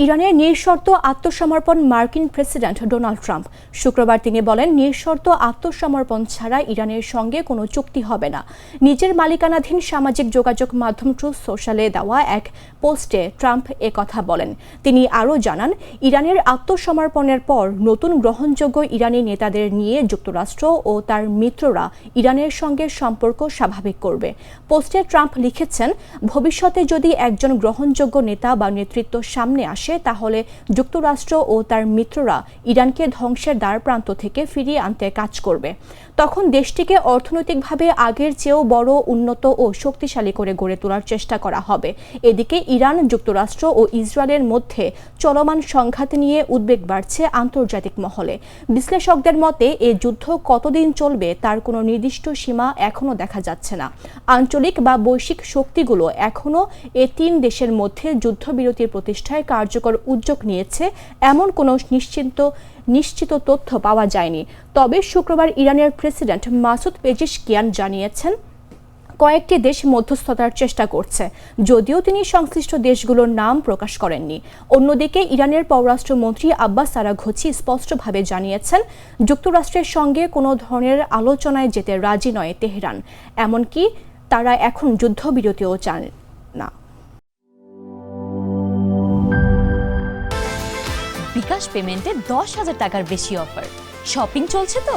ইরানের নিঃশর্ত আত্মসমর্পণ মার্কিন প্রেসিডেন্ট ডোনাল্ড ট্রাম্প শুক্রবার তিনি বলেন, নিঃশর্ত আত্মসমর্পণ ছাড়া ইরানের সঙ্গে কোনো চুক্তি হবে না। নিজের মালিকানাধীন সামাজিক যোগাযোগ মাধ্যম ট্রুথ সোশ্যালে দেওয়া এক পোস্টে ট্রাম্প একথা বলেন। তিনি আরও জানান, ইরানের আত্মসমর্পণের পর নতুন গ্রহণযোগ্য ইরানি নেতাদের নিয়ে যুক্তরাষ্ট্র ও তার মিত্ররা ইরানের সঙ্গে সম্পর্ক স্বাভাবিক করবে। পোস্টে ট্রাম্প লিখেছেন, ভবিষ্যতে যদি একজন গ্রহণযোগ্য নেতা বা নেতৃত্ব সামনে আসে তাহলে যুক্তরাষ্ট্র ও তার মিত্ররা ইরানকে ধ্বংসের দ্বারপ্রান্ত থেকে ফিরিয়ে আনতে কাজ করবে। তখন দেশটিকে অর্থনৈতিকভাবে আগের চেয়েও বড়, উন্নত ও শক্তিশালী করে গড়ে তোলার চেষ্টা করা হবে। এদিকে ইরান, যুক্তরাষ্ট্র ও ইসরায়েলের মধ্যে চলমান সংঘাত নিয়ে উদ্বেগ বাড়ছে আন্তর্জাতিক মহলে। বিশ্লেষকদের মতে এ যুদ্ধ কতদিন চলবে তার কোনো নির্দিষ্ট সীমা এখনও দেখা যাচ্ছে না। আঞ্চলিক বা বৈশ্বিক শক্তিগুলো এখনও এ তিন দেশের মধ্যে যুদ্ধবিরতির প্রতিষ্ঠায় কার্যকর উদ্যোগ নিয়েছে এমন কোনো নিশ্চিত তথ্য পাওয়া যায়নি। তবে শুক্রবার ইরানের প্রেসিডেন্ট মাসুদ পেজিশকিয়ান জানিয়েছেন, কয়েকটি দেশ মধ্যস্থতার চেষ্টা করছে, যদিও তিনি সংশ্লিষ্ট দেশগুলোর নাম প্রকাশ করেননি। অন্যদিকে ইরানের পররাষ্ট্রমন্ত্রী আব্বাস আরাঘচি স্পষ্টভাবে জানিয়েছেন, যুক্তরাষ্ট্রের সঙ্গে কোনো ধরনের আলোচনায় যেতে রাজি নয় তেহরান। এমনকি তারা এখন যুদ্ধবিরতিও চান না। বিকাশ পেমেন্টে 10,000 টাকার বেশি অফার। শপিং চলছে তো।